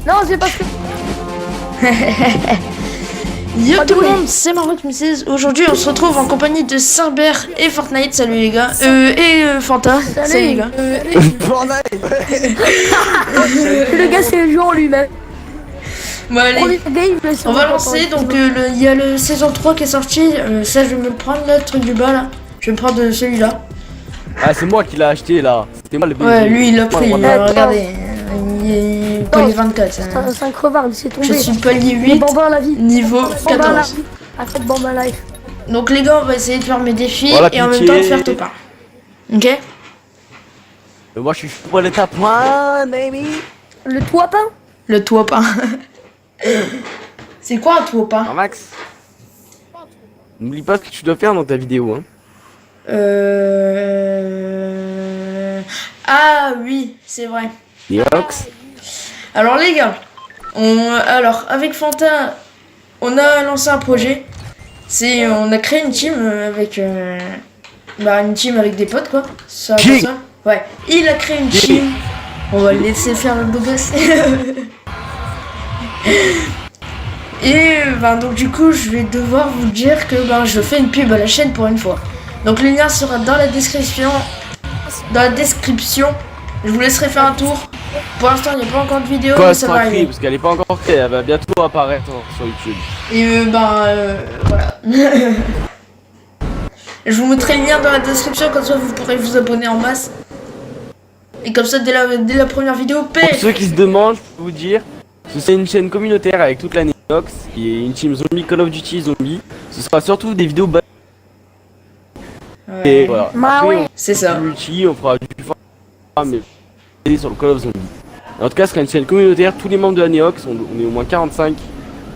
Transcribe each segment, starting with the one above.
Non, c'est parce que... Yo tout le monde, c'est Maroc Mrs. Aujourd'hui on se retrouve en compagnie de Cerber et Fortnite. Salut les gars. Fanta. Salut les gars. Le gars c'est le jeu en lui-même. Bon allez, on va lancer. Donc il y a le saison 3 qui est sorti. Ça je vais me prendre le truc du bas là. Je vais me prendre celui-là. Ah c'est moi qui l'ai acheté là. C'était moi le bébé. Ouais lui il l'a pris. Regardez. Il est palier 24. C'est un crevard, c'est tombé. Je suis palier 8. Bambin à la vie. Niveau 14. Après Bambin Life. Donc les gars on va essayer de faire mes défis voilà, et en même temps de faire top 1. Ok. Moi je suis pour l'étape 1 baby. Le toit peint. Le toit peint. C'est quoi un toit peint? Alors Max, n'oublie pas ce que tu dois faire dans ta vidéo hein. Ah oui, c'est vrai. Neox. Alors les gars, alors avec Fanta, on a lancé un projet. On a créé une team avec une team avec des potes quoi. Ça, Qui ça. Ouais. Il a créé une team. On va le laisser faire le beau gosse. Et donc du coup je vais devoir vous dire que je fais une pub à la chaîne pour une fois. Donc le lien sera dans la description. Je vous laisserai faire un tour. Pour l'instant il n'y a pas encore de vidéo mais ça va arriver. Parce qu'elle est pas encore créée, elle va bientôt apparaître sur YouTube. Et voilà. Je vous mettrai le lien dans la description, comme ça vous pourrez vous abonner en masse. Et comme ça dès la première vidéo, Pour ceux qui se demandent, je peux vous dire que c'est une chaîne communautaire avec toute la Neox, qui est une team zombie Call of Duty zombie. Ce sera surtout des vidéos ouais. Et voilà. Ouais. C'est ça. Multi, on fera du mais sur le Call of Zombie. En tout cas, ce sera une chaîne communautaire. Tous les membres de la Neox, on est au moins 45,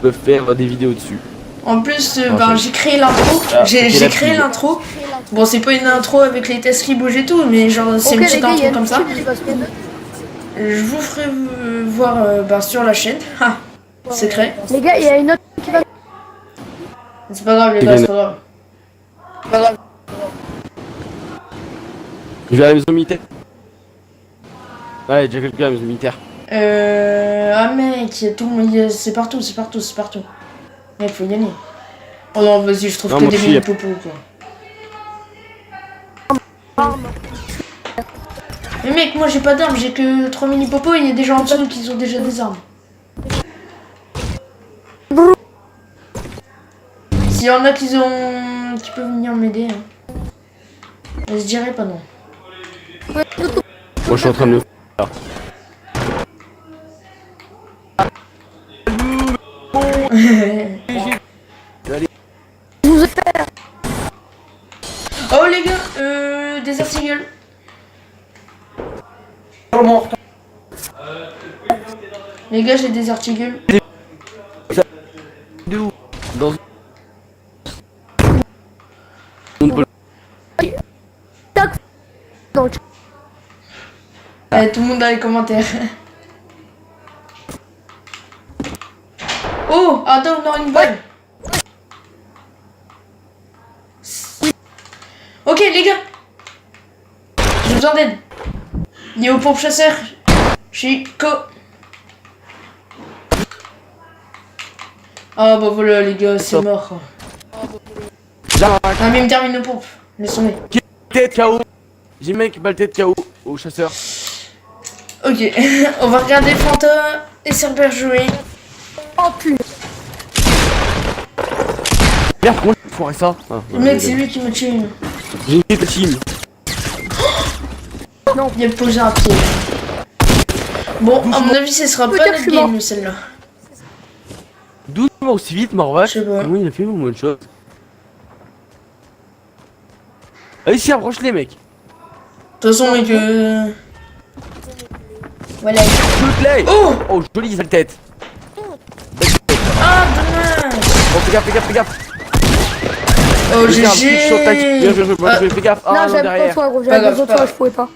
peuvent faire des vidéos dessus. En plus, j'ai créé l'intro. J'ai créé l'intro. Bon, c'est pas une intro avec les tests qui bougent et tout, mais genre c'est une petite intro comme ça. Je vous ferai voir sur la chaîne. Ah, secret. Les gars, il y a une autre qui va... C'est pas grave les gars, c'est pas grave. Je vais à la maison militaire. Ouais, déjà quelqu'un à la maison militaire. Ah mec, tout le monde, c'est partout. Mec, faut gagner. Oh non, vas-y, je trouve que des mini popos quoi. Mais mec, moi j'ai pas d'armes, j'ai que 3 mini popos et il y a des gens en dessous qui ont déjà des armes. S'il y en a qui peuvent venir m'aider, hein. Je dirais pas non. Moi je suis en train de le faire. Oh les gars, des articles. Les gars, j'ai des articles. Dans... Tout le monde dans les commentaires. Oh, attends, on a une balle. Ok les gars, j'ai besoin d'aide. Niveau pompe chasseur, Chico. Ah bah voilà les gars, c'est mort. Ah mais il me termine nos pompes, laisse tomber. Tête KO. J'ai mec balle tête KO au chasseur. Ok, on va regarder Fanta et Cerber jouer. Oh putain. Merde, comment je ferais ça Mec, c'est lui qui m'a tué. J'ai une team. Non, il a posé un pied. Bon, à mon avis, ce sera pas notre game celle-là. D'où il m'a aussi vite, Marvache? Je sais pas. Comment il a fait mon one shot? Allez, ici, approche-les, mec. De toute façon, mec, voilà. Shoot-les. Oh, jolie sale tête. Ah, dommage. Oh, fais gaffe. Oh, GG. Fais gaffe. Non, j'avais pas toi, gros, j'avais besoin de toi, je pouvais pas.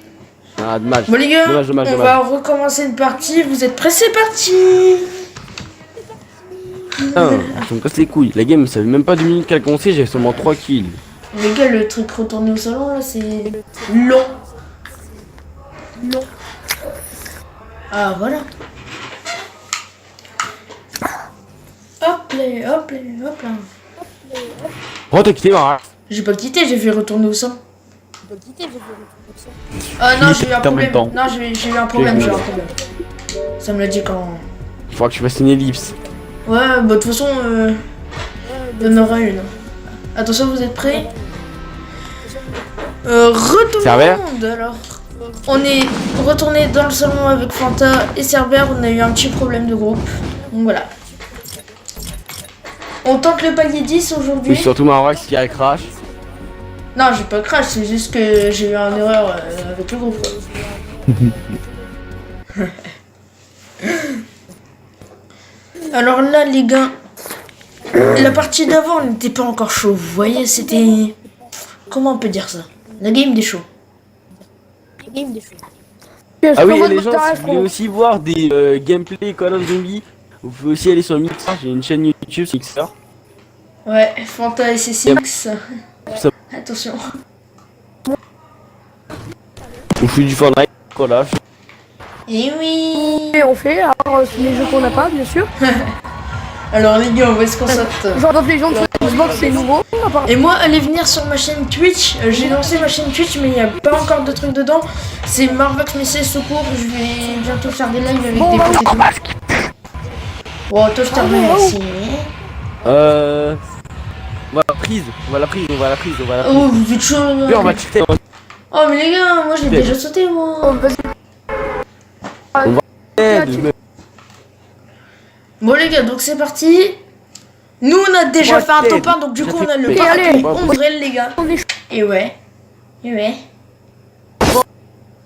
Ah, dommage. Bon, les gars, dommage. On va recommencer une partie. Vous êtes prêts? C'est parti. Putain, je me casse les couilles. La game, ça fait même pas 2 minutes qu'elle a commencé, j'ai seulement 3 kills. Les gars, le truc retourné au salon là, c'est long. Non. Ah, voilà. hop là. Oh, t'as quitté Mara. J'ai pas quitté, j'ai fait retourner au sein. Ah non, j'ai eu un problème. Non, j'ai eu un problème, Ça me l'a dit quand... Il faudra que tu fasses une ellipse. Ouais, bah de toute façon, il y en aura une. Attention, vous êtes prêts? Retour Ça va? monde. Alors, on est retourné dans le salon avec Fanta et Cerber. On a eu un petit problème de groupe. Donc voilà. On tente le palier 10 aujourd'hui. Oui, surtout Marox qui a crash. Non, j'ai pas crash, c'est juste que j'ai eu une erreur avec le groupe. Alors là, les gars, la partie d'avant n'était pas encore chaud. Vous voyez, c'était... Comment on peut dire ça? La game des shows. Ah oui, et les gens, si vous voulez aussi voir des gameplay Call of Zombie, vous pouvez aussi aller sur Mixer. J'ai une chaîne YouTube sur Mixer. Ouais, Fanta et C6. Ça- Attention. On fait du Fortnite, voilà. Et oui. Et on fait, alors c'est les jeux qu'on n'a pas, bien sûr. Alors les gars, où est-ce qu'on saute? Genre of Legends sur Xbox, c'est nouveau. Et moi, allez venir sur ma chaîne Twitch. J'ai lancé ma chaîne Twitch, mais il n'y a pas encore de trucs dedans. C'est Marvax Messier Secours. Je vais bientôt faire des lives avec des potes et tout. Bon, toi, je termine ici. On va la prise, on va la prise. Oh, vous êtes chaud. Puis on va checker. Oh, mais les gars, moi, je l'ai déjà sauté, moi. Bon, les gars, donc c'est parti. Nous, on a déjà fait un top 1, donc du coup, on a le parapluie ombrelle, les gars. Et ouais.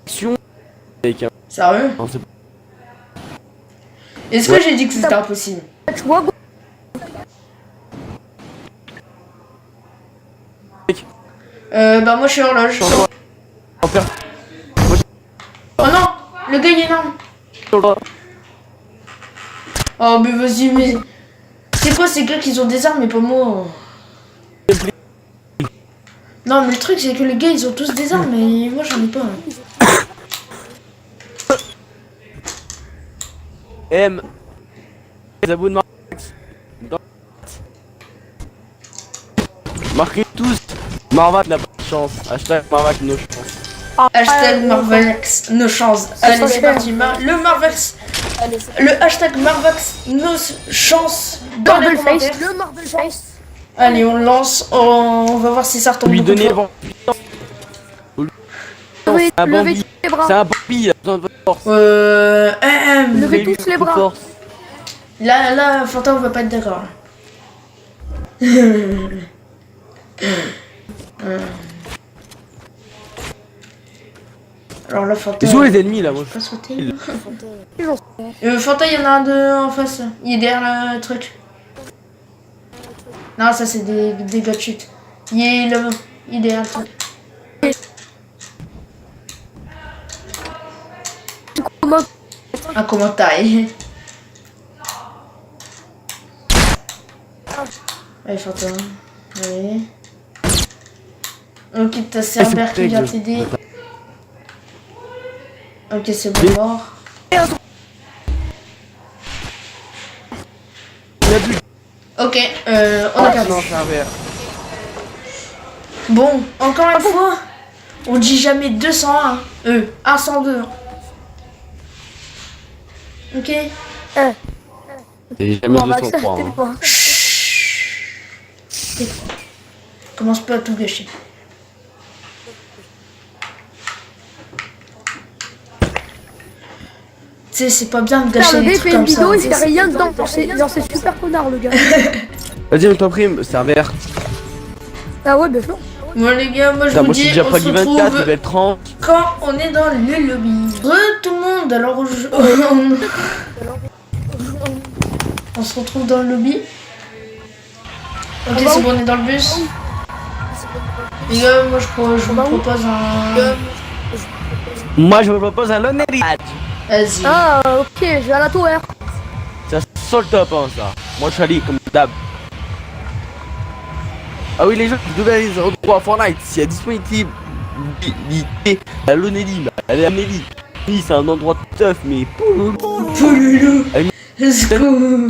Action. Avec un... Sérieux? Non, c'est Est-ce que j'ai dit que c'était impossible? Tu vois, Bah, moi, je suis horloge. Oh non! Le gars, il est énorme. Oh, mais vas-y, mais... C'est quoi ces gars qui ont des armes, mais pas moi? Non, mais le truc, c'est que les gars, ils ont tous des armes, mais moi, j'en ai pas. M. Les abonnements. Marquez tous. Marvac n'a pas de chance. Hashtag Marvac no chance. Hashtag Marvax, nos chances. Allez, c'est parti. Le Marvax. Le hashtag Marvax, nos chances dans les commentaires. le Marvel Face. Allez, on lance. On va voir si ça retombe. Lui donner avant. Levez C'est un Bambi. tous les bras. C'est un Bambi, il a besoin de votre force. Levez tous les bras. Là, Fanta, on va pas être d'accord. Alors là, Fanta... Ils sont les ennemis là, moi. Pas sauter. Ils Fanta, il y en a un de en face. Il est derrière le truc. Non, ça c'est des gars de chute. Il est là-bas. Il est derrière le truc. Un commentaire. Allez, Fanta. Allez. Ok, t'as Cerber qui vient t'aider. Ok, c'est bon, mort. Ok, on a perdu. Non, Cerber. Bon, encore une fois, on dit jamais 201. 102. Ok. Et jamais 203. Hein. Commence pas à tout gâcher. Tu sais, c'est pas bien de gâcher Le gars, des il trucs fait une comme ça. vidéo, il fait rien dedans. Genre, c'est super connard, le gars. Vas-y, on t'en prie, Cerber. Ah ouais, bien sûr. Bon les gars, moi je Moi, vous je suis dis, déjà on pas se du 24, retrouve il va être 30. quand on est dans le lobby. Tout le monde, alors on se retrouve dans le lobby. Ok, c'est bon, on est dans le bus. Les gars, moi je vous propose un... Moi, je me propose un Lonely Badge. Vas-y. Ah, ok, je vais à la tour R. Ça sent le top, hein, ça. Moi, je suis allé comme d'hab. Ah oui, les gens qui devaient aller au droit à Fortnite, s'il y a disponibilité, la Lonely, elle est à Nelly. Oui, c'est un endroit tough, mais... Pouloulou. Let's go.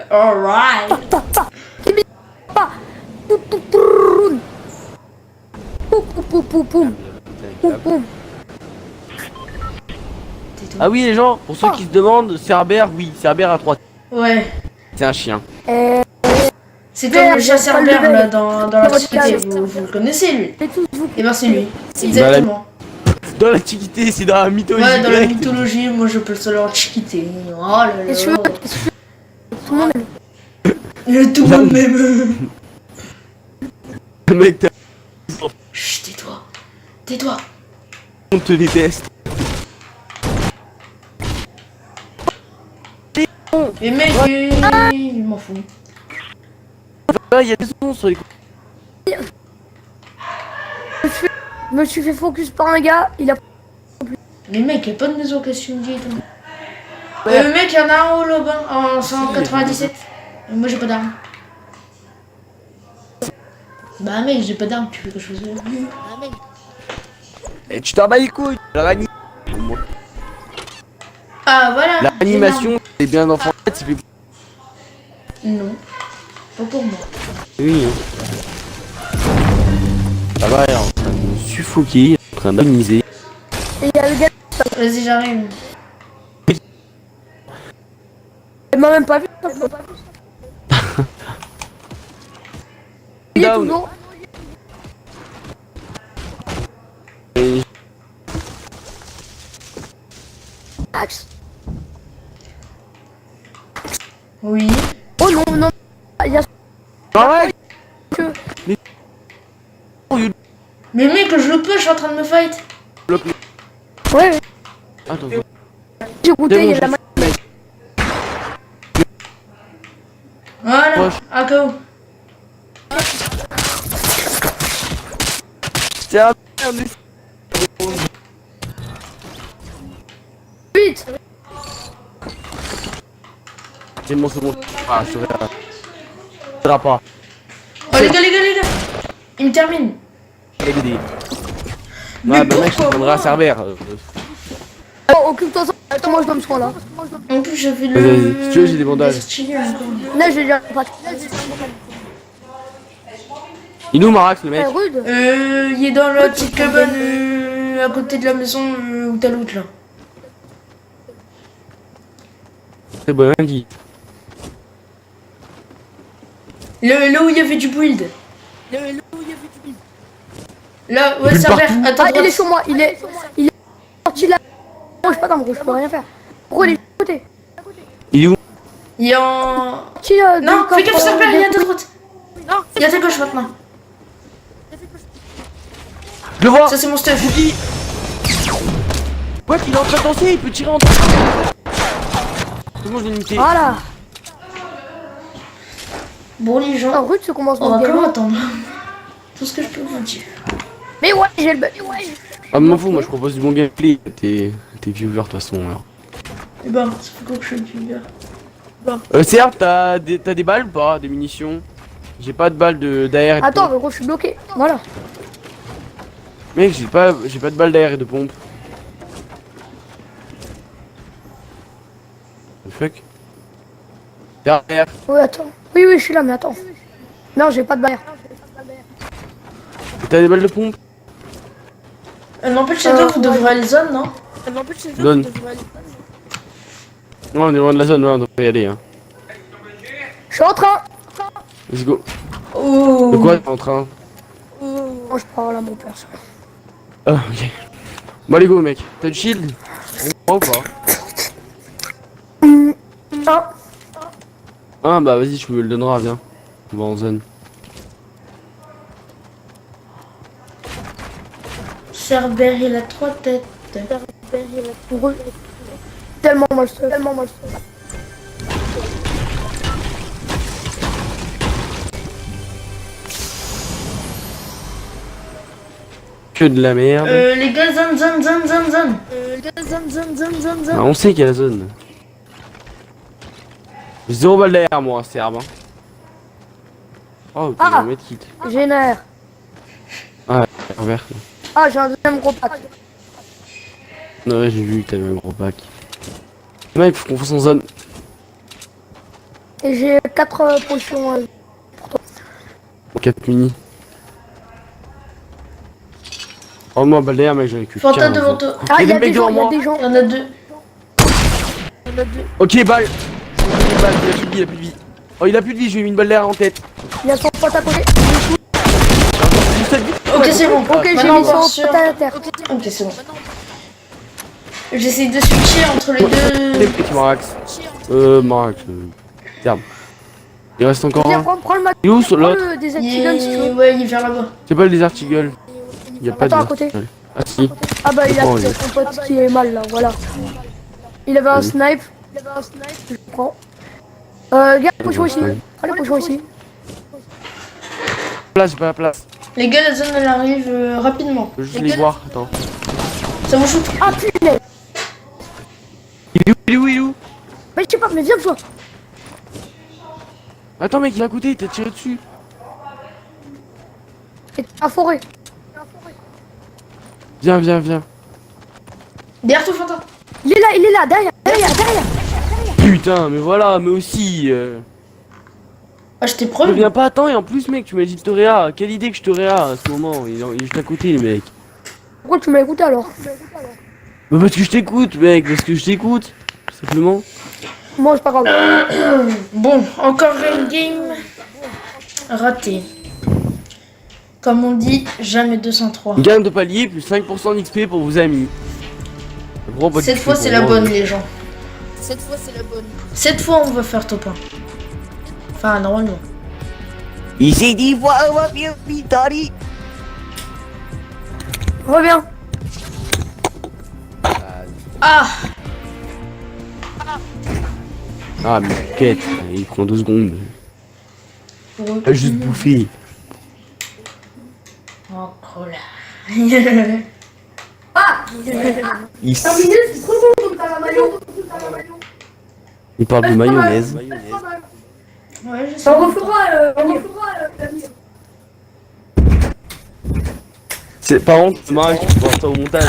Alright. Pas. Poum, poum, poum. Poum, poum, poum, poum, poum. Poum, poum. Ah oui les gens, pour ceux qui se demandent, Cerbère, oui, Cerbère à 3. Ouais. C'est un chien. C'est comme le chat Cerbère là dans l'Antiquité, vous le connaissez lui. Et ben c'est lui. Exactement. Dans l'Antiquité, c'est dans la mythologie. Ouais, dans la grecque. mythologie, moi j'appelle ça l'Antiquité. Oh là là. Qu'est-ce que tout le monde aime. Tout le monde m'aime. Le mec, t'as Chut, tais-toi. Tais-toi. on te déteste. Mais mec, il m'en fout. Ah, il y a des sons sur les coups. Je me suis fait focus par un gars, il a... Mais mec, y'a pas de maison Cassidy et tout. Mec, y'en a un au Lobin en 197. Et moi j'ai pas d'arme. Bah mec, j'ai pas d'arme, tu fais quelque chose. Et tu t'en bats les couilles. Ah voilà. L'animation, c'est bien d'enfant. C'est fait. Non, pas pour moi. Oui. Hein. Ça va, elle est en train de me suffoquer, en train d'agoniser. Et il y a le gars, Vas-y, j'arrive. il m'a même pas vu. Il est Down. toujours... Et Axe. Oui. Oh non, non. Il y a... pareil. que... Mais mec, je le peux, je suis en train de me fight. Bloque-le. Ouais, Attends. j'ai goûté, il y a de la... Voilà. Proche. AKO. C'est un merde. Vite. C'est mon second. Ah, je serai là. Ça va pas. Oh les gars. Il me termine. LBD. Mais Ouais, bah mec, je te pourquoi prendrai un moi Cerbère. Oh, occupe-toi ça. Attends, moi je dois me soin là. En plus, j'avais Vas-y, le... si tu veux, j'ai des bandages. Là, j'ai déjà pas... Il est où Marax le mec? rude. Il est dans la petite cabane à côté de la maison où t'as l'autre là. C'est bon, lundi. Là où il y avait du build. Là, ouais, Build Cerbère, partout. à ta Ah, il est droite. sur moi, il est sorti là. Moi, je suis pas dans le rouge, je peux rien faire. Pourquoi il est de côté? Il est où? Il est en... Qui, Non, fais gaffe, Cerbère, il est à ta droite. Il est à ta gauche maintenant. Je le vois. Ça, c'est mon stuff. Ouais, il est en train de danser, il peut tirer en train. C'est bon, je l'ai niqué. Voilà. Bon, les Ah, gens, rude ce commence on dans va le quand game. même attendre. Tout ce que je peux vous dire. Mais ouais, j'ai le bug. Ah, m'en fous, moi je propose du bon gameplay. T'es viewer de toute façon. Alors. Eh ben, ça fait quoi que je suis viewer. Certes, t'as des balles ou pas? Des munitions? J'ai pas de balles d'AR et de Attends, pompe. gros, je suis bloqué. Voilà. Mec, j'ai pas de balles d'AR et de pompe. The fuck? Derrière. Oui, attends. Oui, je suis là, mais attends. Non, j'ai pas de barrière. T'as des balles de pompe? N'empêche, Shadow, vous devrez aller zone, non? Donne. Non, on est loin de la zone, ouais, on devrait y aller. Hein. Je suis en train. Let's go. Oh. De quoi t'es en train? Moi, je prends là mon perso. Ah, ok. Bon, allez, go, mec. T'as du shield? On prend ou pas? Ah, Ah, bah vas-y, je me le donneras, viens. On va en zone. Cerbère, il a 3 têtes. rude. Tellement mal stuff. Que de la merde. Les gars, zone. Ah, on sait qu'il y a la zone. J'ai 0 balles derrière moi, Serbe. Hein. Oh, ok, Ah. on va mettre kit. J'ai une air. Envers. Ah, j'ai un deuxième gros pack. Ouais, j'ai vu que t'avais un gros pack. Mec, faut qu'on fasse en zone. Et j'ai 4 potions. 4 mini. Oh moi balle derrière mec, j'en ai que Fanta 15. devant toi. Ah, il y a mecs des gens, devant il y a des gens. Il y en a deux. Ok balle. Balle, il a plus de vie, il a plus de vie. Oh il a plus de vie, je lui ai mis une balle derrière en tête. Il y a son pote à côté. Ok, c'est bon. Ok, j'ai Maintenant, mis on part son sur... pote à terre. Ok, c'est bon. J'essaye de switcher entre les deux. Petit Marax. Marax. Terme. Il reste encore Viens, un. prends le mat. Il est où sur l'autre? Prends le des Eagle si tu veux. Ouais, il est vers là-bas. C'est pas le Desert Eagle. Il y a pas Attends, de. à côté. Ah si. Ah bah il a Oh, il est- son pote qui est mal là, voilà. Il avait un Vas-y. snipe. Je prends. Regarde, potion ici. Ouais. Allez, potion ici. Place, j'ai pas la place. Les gars, la zone elle arrive rapidement. Je veux juste les voir. Attends. Ça vous shoot. Ah putain. Il est où? Il est où? Il est où? Mais je sais pas, mais viens toi. Attends mec, il est à côté, il t'a tiré dessus. Et à forêt. Viens, viens, viens. Derrière toi, Fanta. Il est là, derrière. Putain, mais voilà, mais aussi. Ah, je t'ai Je promis. viens pas à temps et en plus mec, tu m'as dit de te réa. Quelle idée que je te réa à ce moment. Il est juste à côté, les mecs. Pourquoi tu m'as écouté alors? Bah parce que je t'écoute, mec, parce que je t'écoute. Tout simplement. Moi c'est pas grave. Bon, encore une game ratée. Comme on dit, jamais 203. Gamme de palier plus 5% d'XP pour vos amis. Gros, pas de Cette XP fois, pour c'est la moi, bonne, mais- les gens. Cette fois, on va faire top 1. Enfin, normalement. Il s'est dit, voilà, on va bien Vitali. Reviens. Ah, Ah, mais quête, il prend 2 secondes. pour eux. Il a juste bouffé. Oh, cola. Il, il parle de mayonnaise. Ouais, je sais. On refera. C'est par contre, Marc, tu vois ça au montage.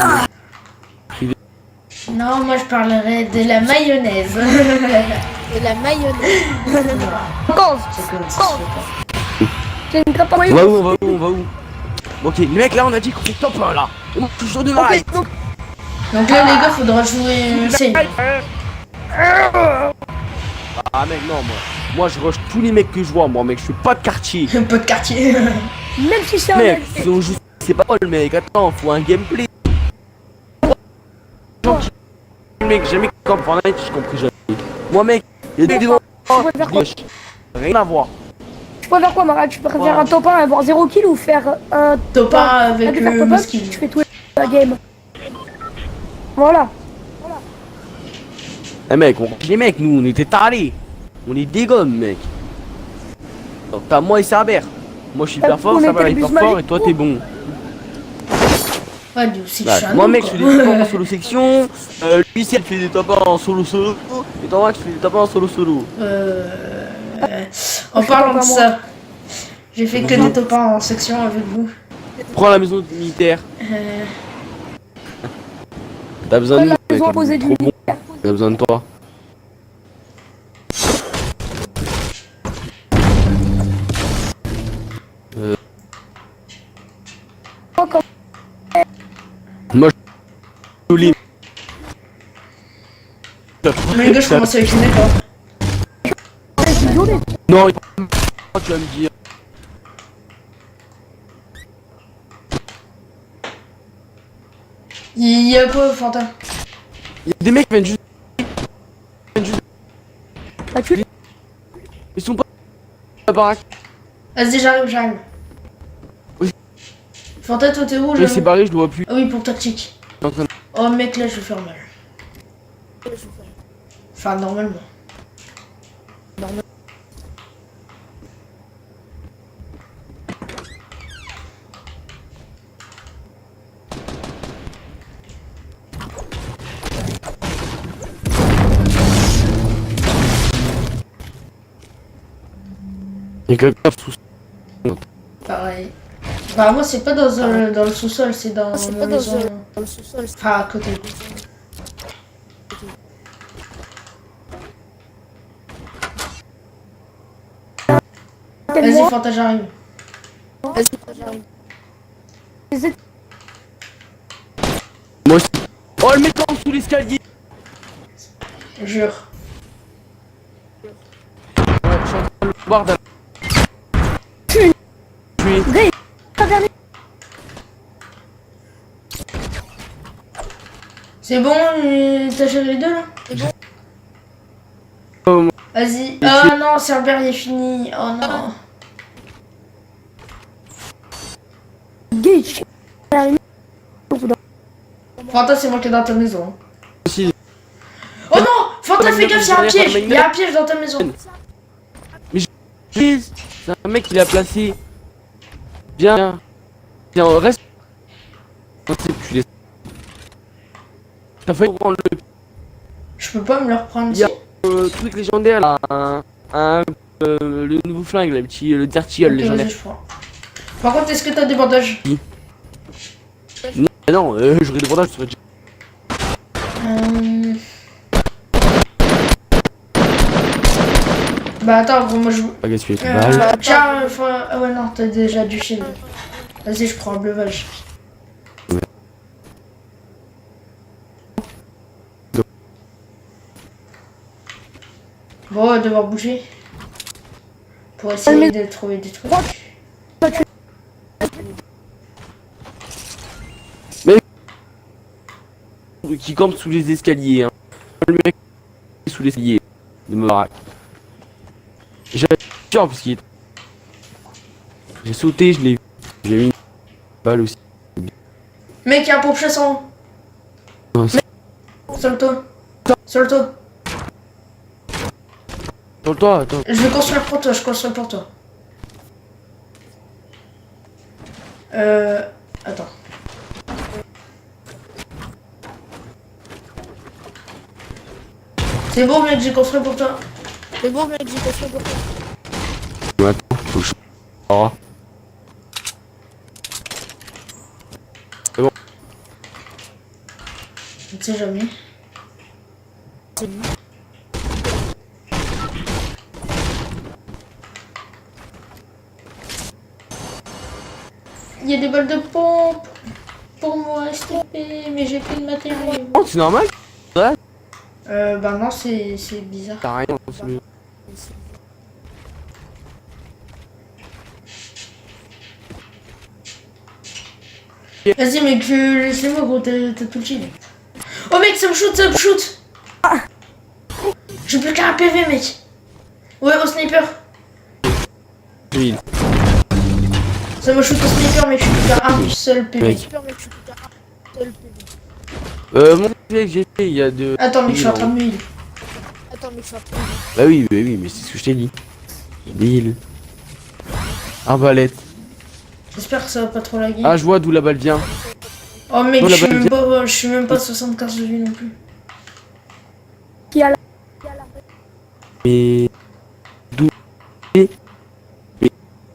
Non, moi, je parlerai de la mayonnaise. De la mayonnaise. Pause. C'est comme ça, je fais pas. J'ai une grappe à On maillot. va où, on va où, on va où? Ok, les mecs, là, on a dit qu'on fait top 1 là. On est toujours de Ok, right. donc Donc là, les gars, faudra jouer safe. Ah, mec, non, moi, je rush tous les mecs que je vois, moi, mec, je fais pas de quartier. Pas de quartier. même si c'est un Mec, LP, si on joue, c'est pas le mec, attends, faut un gameplay. Mec, jamais comme Fortnite, je compris jamais. Moi, mec, il y a des vidéos. je préfère quoi? Rien à voir. Tu préfères quoi, Marat? Tu préfères Ouais. un top 1 et avoir 0 kill ou faire un Top 1 avec tu fais top 1, Musky. tu fais tout la game. Voilà. Eh mec, les mecs, nous, on était tarés. On est des gommes, mec. Donc, t'as moi et Cerber. Moi, je suis hyper fort, on Cerber était est le hyper bus fort et magique. toi, t'es bon. Ouais, lui aussi, je Bah, suis un moi, noob, mec, je quoi. fais des top 1 en solo section. Lui, il fait des top 1 en solo solo. Et toi, tu fais des top 1 en solo solo. En parlant de pas moi. ça, j'ai fait que des top 1 en section avec vous. Prends la maison militaire. Euh, T'as besoin de nous, La mec. maison on est opposée du trop bon. T'as besoin de toi. Oh, comme Moi, je suis Mais les gars, je commence avec une d'accord. c'est isolé. Non, tu vas me dire. Il y a quoi, Fanta? Il y a des mecs qui viennent juste. Bah, tu Ils sont pas à la baraque. Vas-y, j'arrive. Oui. Fanta, toi, t'es où, Il là? s'est barré, je le vois plus. Ah oui, pour tactique. Il est en train de- Oh, mec, là, je vais faire mal. Enfin, normalement. Il y a quelqu'un sous. Pareil. Bah, moi, c'est pas dans le sous-sol, c'est dans C'est ma pas dans maison. le sous-sol. Enfin, à côté. côté de Vas-y, moi. Fanta, j'arrive. Vas-y, j'arrive. Moi aussi. Oh, le mec en dessous l'escalier. Jure. Ouais, je suis en train de le voir d'un. Tu- Tué. Gars, pas dernier. C'est bon, t'as géré les deux là? Oh, Vas-y. Ah non, Cerbère il est fini. Oh non. Gage. Fanta, c'est moi qui est dans ta maison. aussi. Oh non! Fanta, fais gaffe, il y a un piège! Derrière, Il y a un piège dans ta maison. C'est un mec qui l'a placé. Viens. Viens, reste. Non, c'est plus les. T'as failli prendre Je peux pas me le reprendre Il y ici. a truc légendaire là. Le nouveau flingue, là, le Dirty Hall Ok, légendaire. vas-y, je prends. Par contre, est-ce que t'as des bandages? Non, j'aurais des bandages, ça serait déjà. Bah attends, gros, moi je... Pas gaspiller une balle. Tiens, ah ouais non, t'as déjà du shield. Vas-y, je prends un bleuvage. Bon, on va devoir bouger. Pour essayer de trouver des trucs. Qui campe sous les escaliers. Hein. Le mec sous les escaliers de me baraque. J'ai peur parce qu'il est. J'ai sauté, je l'ai vu. J'ai mis une balle aussi. Mec, il y a un pompe chassant. Non, c'est- Sur le toit. Sur le toit. Sur le toit, attends. Je vais construire pour toi, je construis pour toi. Attends. C'est bon mec, j'ai construit pour toi. C'est bon, mec, j'ai fait pour toi. Attends, faut que je. Oh. Je ne sais jamais. C'est bon. Il y a des balles de pompe pour moi, STP, mais j'ai plus de matériel. Oh, c'est normal? Bah non, c'est bizarre. T'as rien. C'est- Vas-y mec, laisse-moi gros, t'as tout le chill. Oh mec, ça me shoot, ça me shoot. J'ai plus qu'un PV mec. Ouais, au sniper. Oui. Ça me shoot au sniper mec, je suis plus qu'à un seul PV. Mec. Super, mec, je suis plus tard. Seul PV. Mon PV que j'ai fait, il y a deux. Attends mec, je suis en train de me heal. Attends, mec, je suis en train de... Bah oui, mais c'est ce que je t'ai dit. Deal. Arbalète. J'espère que ça va pas trop laguer. Ah, je vois d'où la balle vient. Oh mec, Oh, je la suis même pas 75 de vie non plus. Qui a la. Mais. D'où. Mais.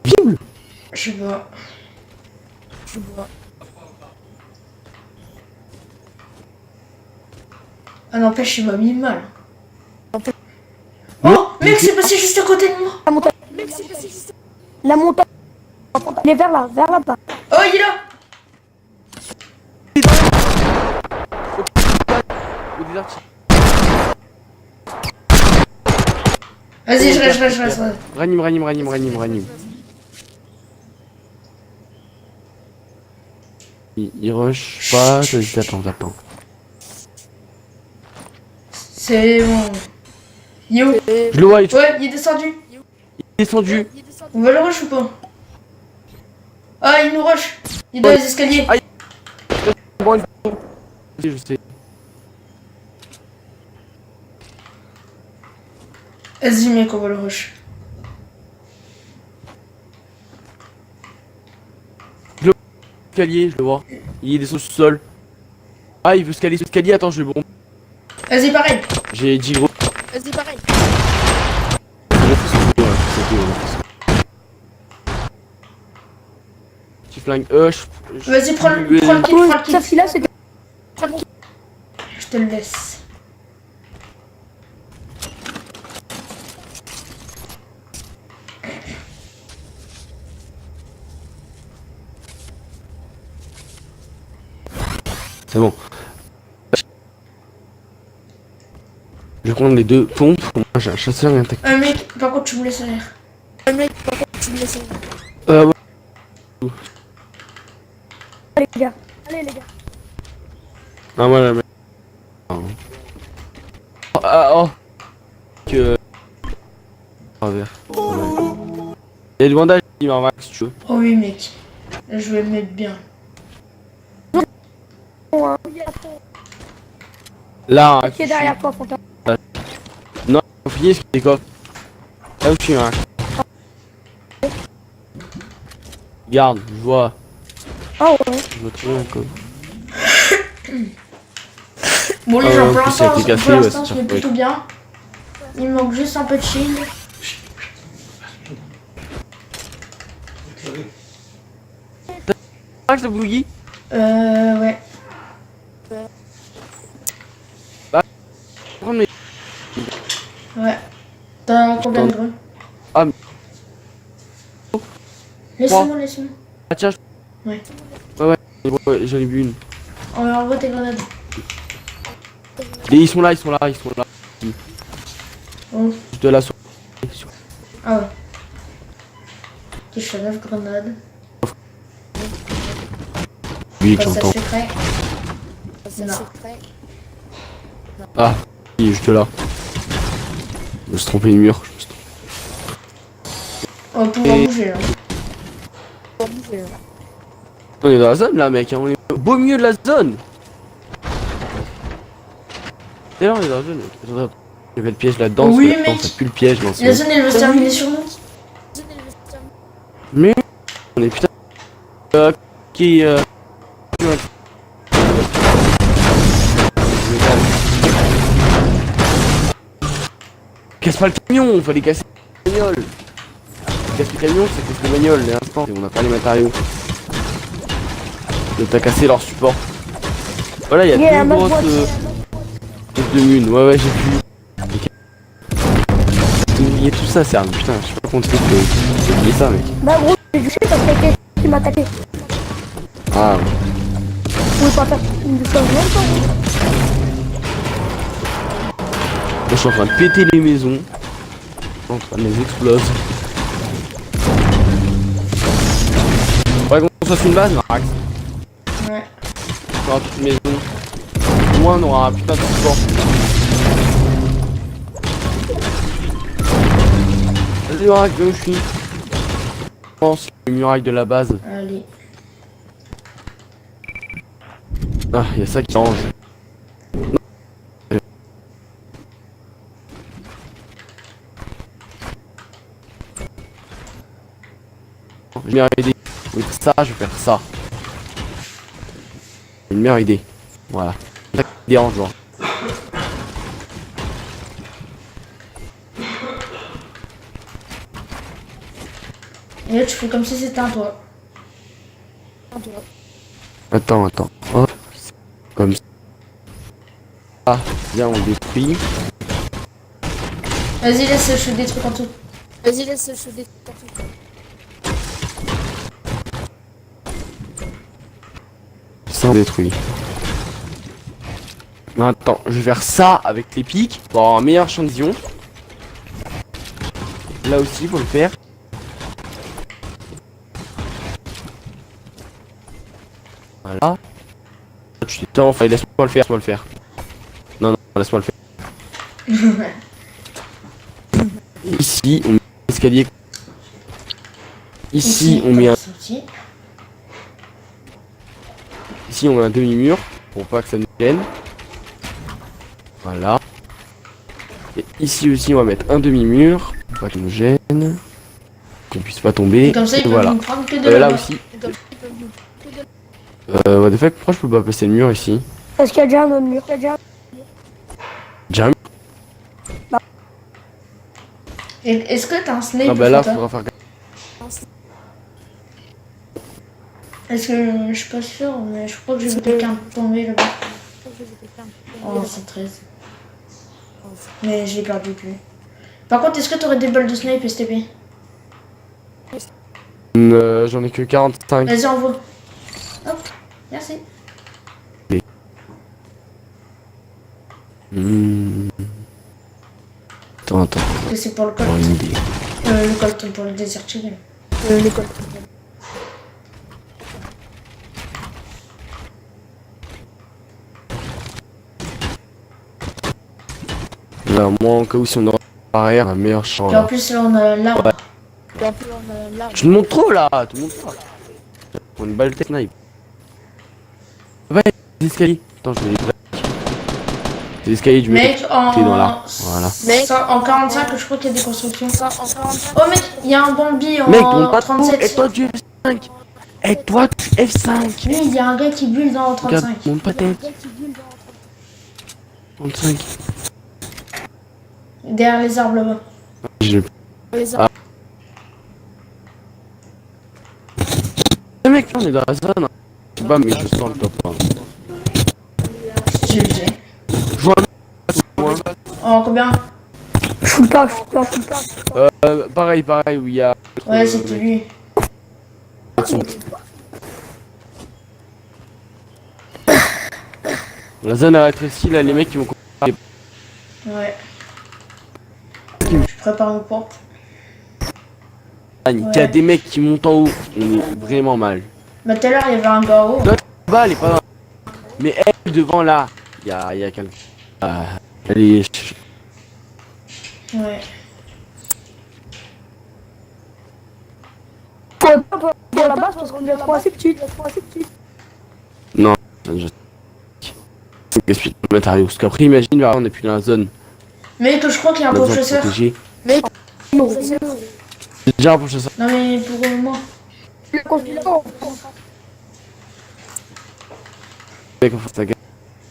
Visible. Je sais pas. Je vois. Ah n'empêche, il m'a mis mal. Oh mec, c'est passé juste à côté de moi. La montagne. Mec, c'est passé juste... La montagne. Il est vers là-bas. Oh, il est là. Au désert. Vas-y, je reste. Ranime. Il rush pas, vas-y, t'attends. C'est bon. Yo. Je le vois, il est Ouais, il est descendu. descendu. Il est descendu. On va le rush ou pas? Ah, il nous rush. Il est dans les escaliers. Aïe. Bon, je sais. Vas-y mec, on va le rush. Escalier, je le vois. Il est descendu sous sol. Ah, il veut scaler ce escalier, attends, je vais bon. Vas-y, pareil. J'ai 10 gros. Vas-y, pareil. Petit flingue. Vas-y, prends le Ça, kit. celui-là, c'est. Je te le laisse. C'est bon. Je vais prendre les 2 pompes. Moi j'ai un chasseur et un tac. Mec, par contre, tu me laisses l'air. Mec, par contre, tu me laisses. Ouais. Allez les gars. Allez les gars. Ah moi la mec. Oh. Que. Travers. Il y a du bandage qui m'en va si tu veux. Oh oui, mec. Je vais le mettre bien. Là, Qui est derrière toi, Fontaine? non, faut finir ce qui décoffre. Là où je suis, hein. Regarde, je vois. Ah ouais. Je vois trouver un code. Bon, les Ah gens, ouais, pour en plus, ça a l'instant, été cassé, pour ouais, l'instant, c'est je vais ça, plutôt bien. Il me manque juste un peu de shield. Ah, je le bouillis. Ouais. Prends mes. Ouais. T'as combien de grues? Ah, Laisse-moi, laisse-moi. Ah, tiens, Ouais. ouais, j'en ai vu une. Envoie tes grenades. Et ils sont là. Oh. Je te la sur. Ah ouais. Ok, je fais 9 grenades. Oui, que Passage j'entends. secret. Ça, Non. c'est prêt. Ah, il est juste là. Je me suis trompé de mur. On va pouvoir Et- bouger là. On va bouger, là. On est dans la zone là, mec. On est au beau milieu de la zone. Et là, on est dans la zone. Mec. Attends, il y avait le piège là-dedans. Oui, parce que là, mec. ça pue le piège. Non, La zone elle va se terminer sur nous. Mais on est putain. Qui casse pas le camion, fallait casser le bagnole. Casse le camion, ça casse le bagnole, l'instant, et on n'a pas les matériaux. Donc t'as cassé leur support. Voilà, il y a Il y a la deux même grosses voiture. de mune, ouais, j'ai vu. J'ai oublié tout ça, c'est un putain, je sais pas comment tu fais, j'ai oublié ça, mec. Bah gros, j'ai touché parce qu'il y a quelqu'un qui m'a attaqué. Ah, Vous pouvez pas faire une changement quoi? je suis en train de péter les maisons. En train de les exploser. Ouais, qu'on soit sur une base, Max. Ouais. On aura toute une maison. Au moins, on aura un putain de support. Vas-y, Max, viens où je suis. Je pense les murailles de la base. Allez. Ah, il y a ça qui change. J'ai une meilleure idée. Au lieu de ça, je vais faire ça. Une meilleure idée. Voilà. Ça qui dérange, genre. Et là tu fais comme si c'était un toit. Attends. Hop. Comme ça. Ah, bien, on le détruit. Vas-y laisse, je fais des trucs en tout. Vas-y, laisse le cheveu partout. Ça, on détruit. Attends, je vais faire ça avec les pics pour avoir un meilleur champ de vision. Là aussi, faut le faire. Voilà. Tu t'étends, enfin, laisse-moi le faire. Non, laisse-moi le faire. Ici, on met l'escalier. Ici, on met un. Sorti. Ici, on met un demi-mur pour pas que ça nous gêne. Voilà. Et ici aussi, on va mettre un demi-mur pour pas qu'il nous gêne. Qu'on puisse pas tomber. Et comme ça Et ils peuvent voilà. nous prendre que de Là là-bas. aussi. Et comme ça, ils peuvent nous- What the fuck, pourquoi je peux pas passer le mur ici? Parce qu'il y a déjà un autre mur. Il y a déjà un- Déjà un mur. Et est-ce que t'as un snipe Ah bah là, Fanta faudra faire. Est-ce que je suis pas sûre, mais je crois que j'ai vu quelqu'un tomber là-bas. Oh, c'est 13. Mais je l'ai perdu plus. Par contre, est-ce que t'aurais des balles de snipe STP? J'en ai que 45. Vas-y, envoie. Hop, merci. Hmm. Attends. Parce que c'est pour le J'ai Colt. une idée. Le Colt pour le Desert Eagle. L'école. Là, moi, en cas où si on aura arrière, un meilleur champ. Et en Là. plus, là, on a l'arbre. Ouais. Et en plus, on a l'arbre. Tu me montres trop là, tu me montres pas. Pour une balle tête snipe. Ouais, les escaliers. Attends, je vais les break. Les escaliers du mec. Mec, en... T'es dans l'arbre. Voilà. Mec, en 45, je crois qu'il y a des constructions. Ça, encore un peu. Oh mec, il y a un Bambi en Mec, monte pas trop. 37. Et toi du F5. Et toi du F5. Lui, il y a un gars qui bulle dans Regarde, 35. monte pas tête. Qui gueule dans 35. Derrière les arbres là-bas. Je... les Ah. Eh mec, on est dans la zone. Je sais pas, mais je sens le top 1. J'ai vu. Je vois un mec. En combien? Je suis pas. Pareil, où il y a. Ouais, c'était lui. La zone a rétréci, là, les mecs qui vont. Ouais. Je prépare mon point. Il y a des mecs qui montent en haut. On est vraiment mal. Bah, tout à l'heure, il y avait un gars en haut. Là-bas, elle est pas dans. Mais elle, devant là, il y a quelqu'un. Elle est. Ouais. Faut pas pour la base parce qu'on est trop assez petite. Non, je. Gaspille le matériau. Parce qu'après, imagine, là, on est plus dans la zone. Mec, je crois qu'il y a un La zone professeur. protégée. Non. J'ai déjà un professeur. Non, mais pour moi. Le consultant. Mec, faut ta gueule.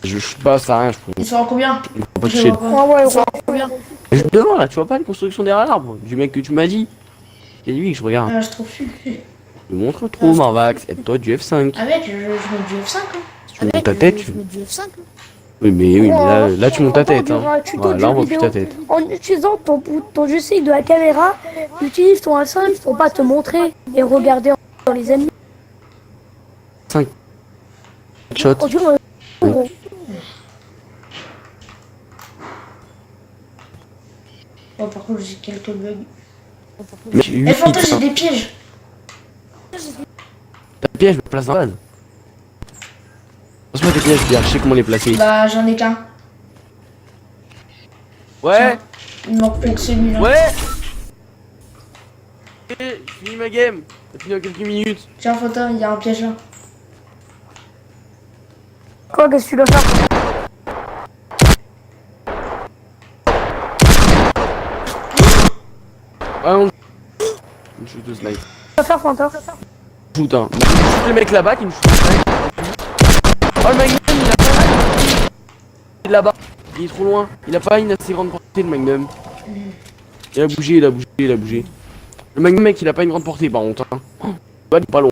Je suis pas, ça rien, je peux Ils sont en combien? pas Je toucher. vois pas. Ouais, Ils sont en combien? Je te demande là, tu vois pas les constructions derrière l'arbre du mec que tu m'as dit. C'est lui que je regarde. Ah, je trouve plus. Je me montre trop, Marvax. Aide-toi du F5. Ah, mec, je mets du F5. Hein. Si tu montes ta tête, Je tu. mets du F5. Oui, mais là tu montes ta tête. On Hein. dirait un tuto Voilà, de là, on voit vidéo. plus ta tête. En utilisant ton joystick de la caméra, utilise ton A5 pour pas te montrer et regarder dans les ennemis. Shot. Oh, tu vois, gros. Oh, par contre, j'ai quelques bugs. Mais Eh, Fanta, j'ai des pièges. T'as des pièges, je me place dans la base. Passe-moi tes pièges, Pierre, je sais comment les placer. Bah, j'en ai qu'un. Ouais, Il me manque plus que celui-là. ouais. Ok, je finis ma game. Ça finit dans quelques minutes. Tiens, Fanta, il y a un piège là. Quoi, qu'est-ce que tu dois faire? Ah non. Une shoot de snipe. Tu dois faire, Fanta? Shoot, hein. Je shoot le mec là-bas qui me shoot de snipe. Oh, le Magnum, il a pas. Il est là-bas. Il est trop loin. Il a pas une assez grande portée, le Magnum. Il a bougé, il a bougé. Le Magnum, mec, il a pas une grande portée, par contre. Hein. Oh, il est pas loin.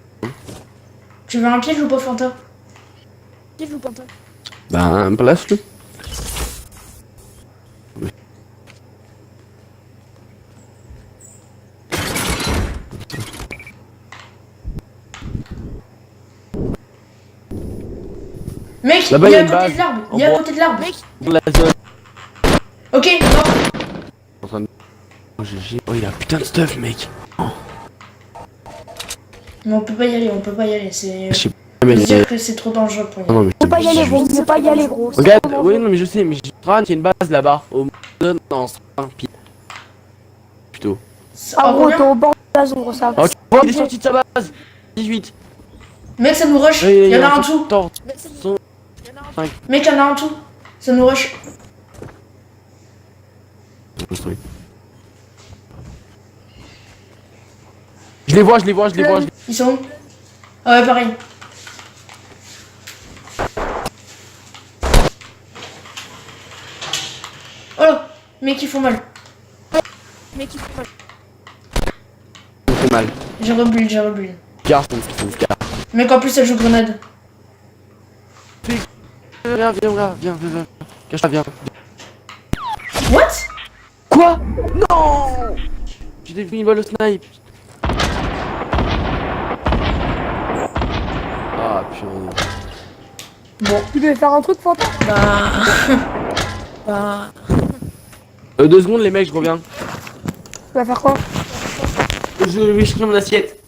Tu veux un piège ou pas, Fanta? Qui joue Pantin? Ben, place-le. Mec, Là-bas, il il y est a à une côté base. de l'arbre. En Il est à bois. côté de l'arbre. Mec, Dans la zone. Ok, non. En train de... Oh, GG. Oh, il a putain de stuff, mec. Mais on peut pas y aller, on peut pas y aller. C'est. Je sais pas, Je mais... veux dire que c'est trop dangereux pour y Non, aller. non, mais... Faut pas y aller, gros. Faut pas y aller, gros. Regarde, oui, non, mais je sais, mais j'ai Tran, il y a une base là-bas. Au zone, dans ce pile. Plutôt. Ah, En gros, combien? t'es au bord de la zone, gros, ça. Oh, tu vois, il est sorti de sa base. 18. Mec, ça nous rush. Il y en a un tout. Mec, il y en a un tout. Ça nous rush. Je les vois, je les vois, je les vois. Ils sont où? Ah ouais, pareil. Oh là, mec, ils font mal. mec, il faut pas. Ça me fait mal. J'ai rebuild, j'ai rebuild. Car, c'est une car. Mec, en plus, elle joue grenade. Viens, viens. Cache-toi, viens. What? Quoi? Non! J'ai défini une balle au snipe. Ah, purée. Bon, Tu veux faire un truc, Fanta? bah. Bah, 2 secondes les mecs, je reviens. Tu vas faire quoi? Je vais chercher mon assiette.